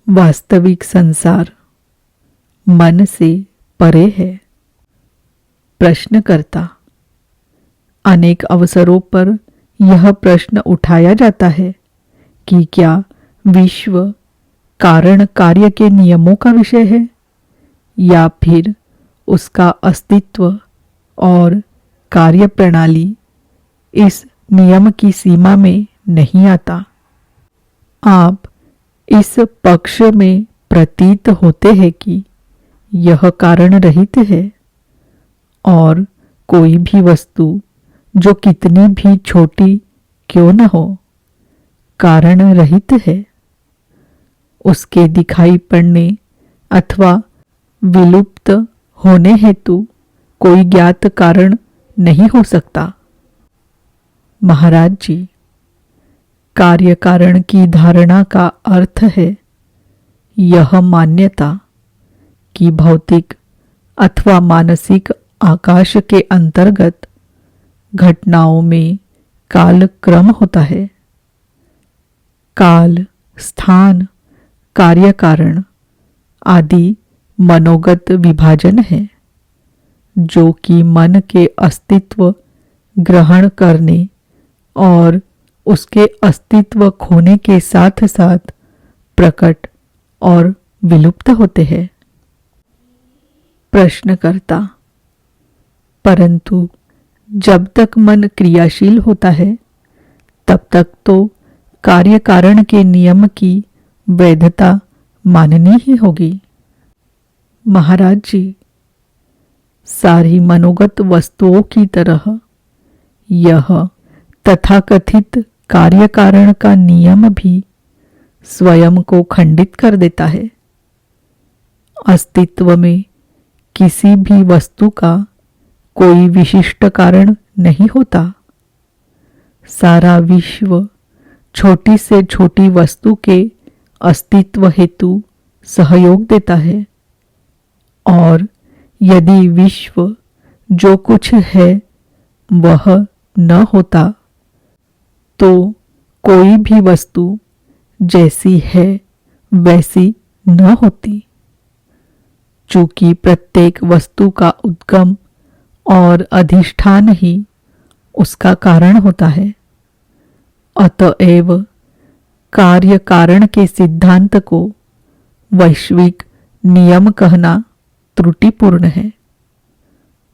वास्तविक संसार मन से परे है। प्रश्नकर्ता, अनेक अवसरों पर यह प्रश्न उठाया जाता है कि क्या विश्व कारण कार्य के नियमों का विषय है या फिर उसका अस्तित्व और कार्य प्रणाली इस नियम की सीमा में नहीं आता। आप इस पक्ष में प्रतीत होते हैं कि यह कारण रहित है और कोई भी वस्तु जो कितनी भी छोटी क्यों न हो कारण रहित है। उसके दिखाई पड़ने अथवा विलुप्त होने हेतु कोई ज्ञात कारण नहीं हो सकता। महाराज जी, कार्य कारण की धारणा का अर्थ है यह मान्यता कि भौतिक अथवा मानसिक आकाश के अंतर्गत घटनाओं में काल क्रम होता है। काल, स्थान, कार्य कारण आदि मनोगत विभाजन है जो कि मन के अस्तित्व ग्रहण करने और उसके अस्तित्व खोने के साथ साथ प्रकट और विलुप्त होते हैं। प्रश्नकर्ता, परंतु जब तक मन क्रियाशील होता है तब तक तो कार्य कारण के नियम की वैधता माननी ही होगी। महाराज जी, सारी मनोगत वस्तुओं की तरह यह तथाकथित कार्य कारण का नियम भी स्वयं को खंडित कर देता है। अस्तित्व में किसी भी वस्तु का कोई विशिष्ट कारण नहीं होता। सारा विश्व छोटी से छोटी वस्तु के अस्तित्व हेतु सहयोग देता है और यदि विश्व जो कुछ है वह न होता तो कोई भी वस्तु जैसी है वैसी न होती। चूंकि प्रत्येक वस्तु का उद्गम और अधिष्ठान ही उसका कारण होता है, अतएव कार्य कारण के सिद्धांत को वैश्विक नियम कहना त्रुटिपूर्ण है।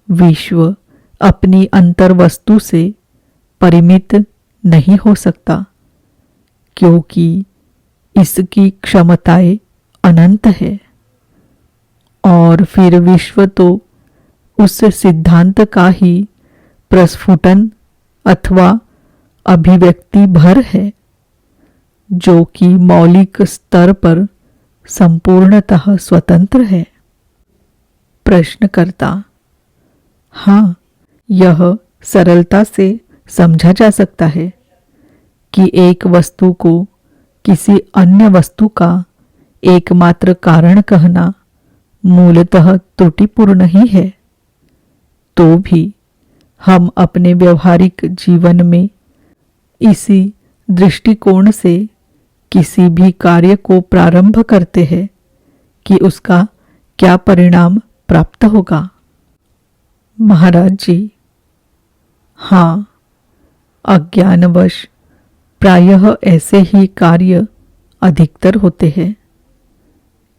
विश्व अपनी अंतर्वस्तु से परिमित नहीं हो सकता क्योंकि इसकी क्षमताएं अनंत है और फिर विश्व तो उस सिद्धांत का ही प्रस्फुटन अथवा अभिव्यक्ति भर है जो कि मौलिक स्तर पर संपूर्णतः स्वतंत्र है। प्रश्नकर्ता, हाँ, यह सरलता से समझा जा सकता है कि एक वस्तु को किसी अन्य वस्तु का एकमात्र कारण कहना मूलतः त्रुटिपूर्ण ही है। तो भी हम अपने व्यवहारिक जीवन में इसी दृष्टिकोण से किसी भी कार्य को प्रारंभ करते हैं कि उसका क्या परिणाम प्राप्त होगा। महाराज जी, हाँ, अज्ञानवश प्रायः ऐसे ही कार्य अधिकतर होते हैं।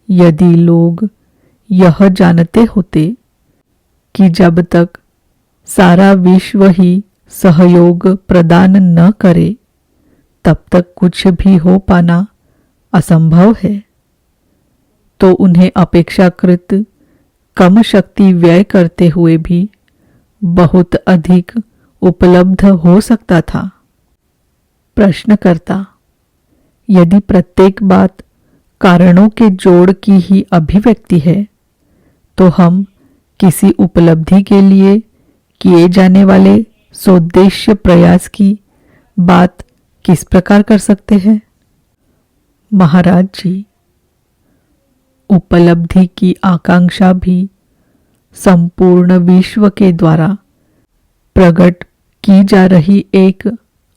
यदि लोग यह जानते होते कि जब तक सारा विश्व ही सहयोग प्रदान न करे तब तक कुछ भी हो पाना असंभव है, तो उन्हें अपेक्षाकृत कम शक्ति व्यय करते हुए भी बहुत अधिक उपलब्ध हो सकता था। प्रश्नकर्ता, यदि प्रत्येक बात कारणों के जोड़ की ही अभिव्यक्ति है तो हम किसी उपलब्धि के लिए किए जाने वाले सोद्देश्य प्रयास की बात किस प्रकार कर सकते हैं। महाराज जी, उपलब्धि की आकांक्षा भी संपूर्ण विश्व के द्वारा प्रकट की जा रही एक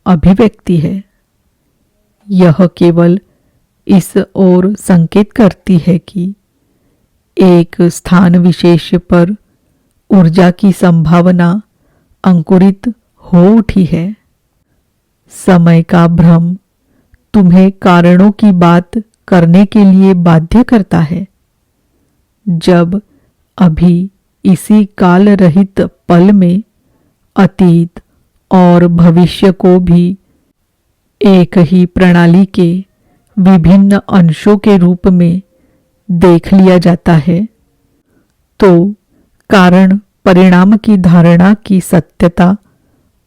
अभिव्यक्ति है। यह केवल इस ओर संकेत करती है कि एक स्थान विशेष पर ऊर्जा की संभावना अंकुरित हो उठी है। समय का भ्रम तुम्हें कारणों की बात करने के लिए बाध्य करता है, जब अभी इसी काल रहित पल में अतीत और भविष्य को भी एक ही प्रणाली के विभिन्न अंशों के रूप में देख लिया जाता है, तो कारण परिणाम की धारणा की सत्यता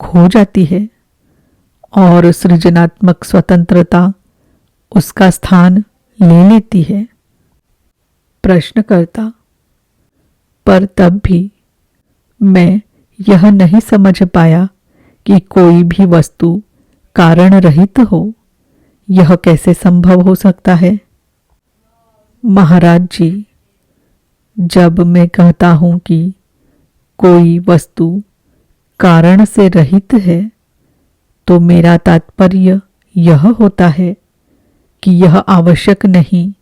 खो जाती है और सृजनात्मक स्वतंत्रता उसका स्थान ले लेती है। प्रश्नकर्ता: पर तब भी मैं यह नहीं समझ पाया कि कोई भी वस्तु कारण रहित हो। यह कैसे संभव हो सकता है? महाराज जी, जब मैं कहता हूं कि कोई वस्तु कारण से रहित है, तो मेरा तात्पर्य यह होता है कि यह आवश्यक नहीं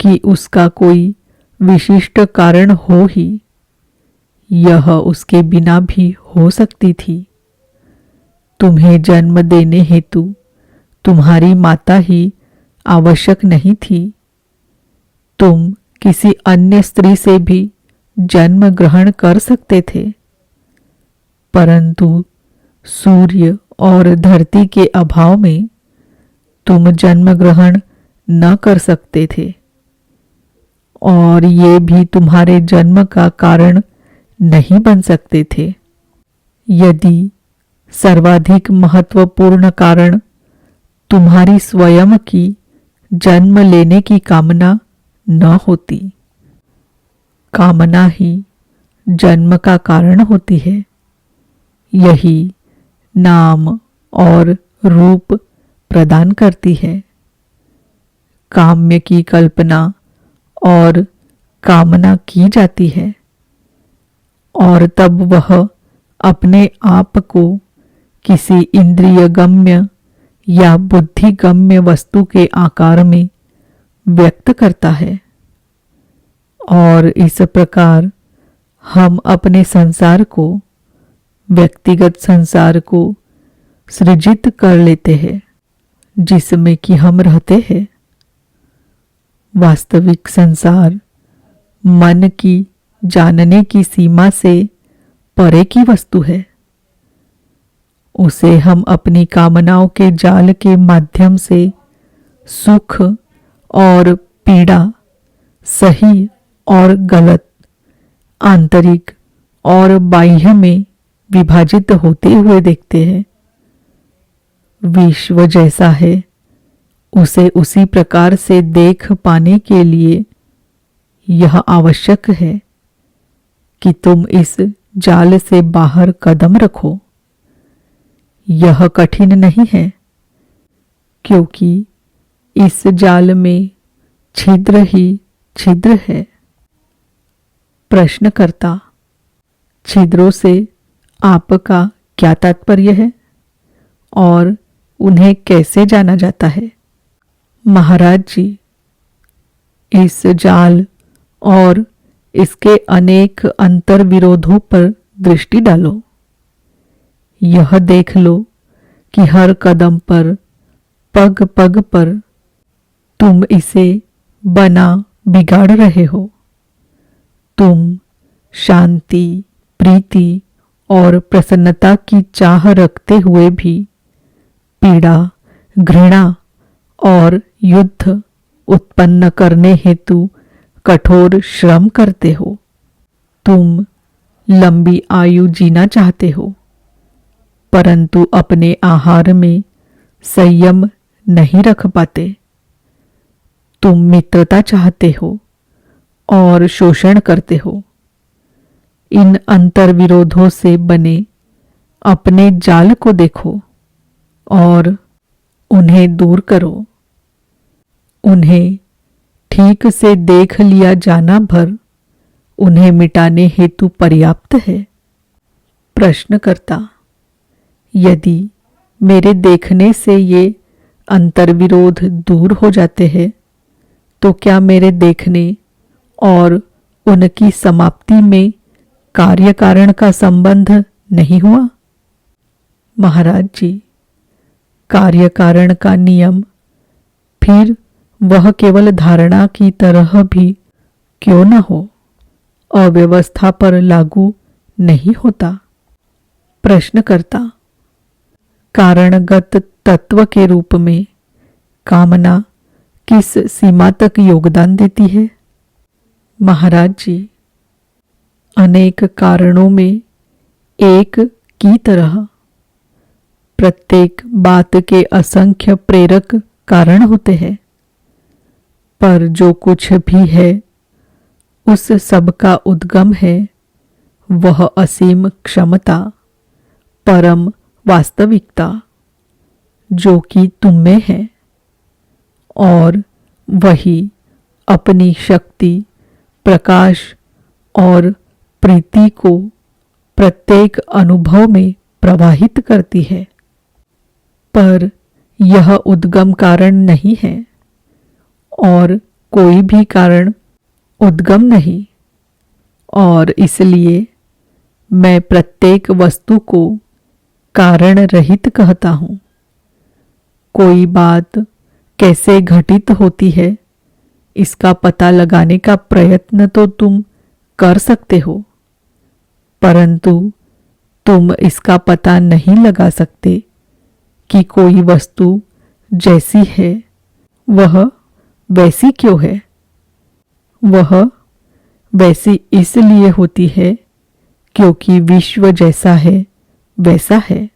कि उसका कोई विशिष्ट कारण हो ही। यह उसके बिना भी हो सकती थी। तुम्हें जन्म देने हेतु तुम्हारी माता ही आवश्यक नहीं थी। तुम किसी अन्य स्त्री से भी जन्म ग्रहण कर सकते थे, परंतु सूर्य और धरती के अभाव में तुम जन्म ग्रहण न कर सकते थे, और ये भी तुम्हारे जन्म का कारण नहीं बन सकते थे। यदि सर्वाधिक महत्वपूर्ण कारण तुम्हारी स्वयं की जन्म लेने की कामना न होती। कामना ही जन्म का कारण होती है। यही नाम और रूप प्रदान करती है। काम्य की कल्पना और कामना की जाती है, और तब वह अपने आप को किसी इंद्रिय गम्य या बुद्धिगम्य वस्तु के आकार में व्यक्त करता है, और इस प्रकार हम अपने संसार को, व्यक्तिगत संसार को सृजित कर लेते हैं, जिसमें कि हम रहते हैं। वास्तविक संसार मन की जानने की सीमा से परे की वस्तु है। उसे हम अपनी कामनाओं के जाल के माध्यम से सुख और पीड़ा, सही और गलत, आंतरिक और बाह्य में विभाजित होते हुए देखते हैं। विश्व जैसा है, उसे उसी प्रकार से देख पाने के लिए यह आवश्यक है कि तुम इस जाल से बाहर कदम रखो। यह कठिन नहीं है, क्योंकि इस जाल में छिद्र ही छिद्र है। प्रश्नकर्ता: छिद्रों से आपका क्या तात्पर्य है और उन्हें कैसे जाना जाता है? महाराज जी, इस जाल और इसके अनेक अंतर विरोधों पर दृष्टि डालो। यह देख लो कि हर कदम पर, पग पग पर तुम इसे बना बिगाड़ रहे हो। तुम शांति, प्रीति और प्रसन्नता की चाह रखते हुए भी पीड़ा, घृणा और युद्ध उत्पन्न करने हेतु कठोर श्रम करते हो। तुम लंबी आयु जीना चाहते हो, परंतु अपने आहार में संयम नहीं रख पाते। तुम मित्रता चाहते हो और शोषण करते हो। इन अंतर विरोधों से बने अपने जाल को देखो और उन्हें दूर करो। उन्हें ठीक से देख लिया जाना भर उन्हें मिटाने हेतु पर्याप्त है। प्रश्नकर्ता: यदि मेरे देखने से ये अंतर्विरोध दूर हो जाते हैं, तो क्या मेरे देखने और उनकी समाप्ति में कार्य कारण का संबंध नहीं हुआ? महाराज जी, कार्य कारण का नियम फिर वह केवल धारणा की तरह भी क्यों न हो, अव्यवस्था पर लागू नहीं होता? प्रश्नकर्ता, कारणगत तत्व के रूप में कामना किस सीमा तक योगदान देती है? महाराज जी, अनेक कारणों में एक की तरह प्रत्येक बात के असंख्य प्रेरक कारण होते हैं, पर जो कुछ भी है उस सब का उद्गम है वह असीम क्षमता, परम वास्तविकता, जो कि तुम में है, और वही अपनी शक्ति, प्रकाश और प्रीति को प्रत्येक अनुभव में प्रवाहित करती है। पर यह उद्गम कारण नहीं है और कोई भी कारण उद्गम नहीं, और इसलिए मैं प्रत्येक वस्तु को कारण रहित कहता हूँ। कोई बात कैसे घटित होती है इसका पता लगाने का प्रयत्न तो तुम कर सकते हो, परंतु तुम इसका पता नहीं लगा सकते कि कोई वस्तु जैसी है वह वैसी क्यों है। वह वैसी इसलिए होती है क्योंकि विश्व जैसा है वैसा है।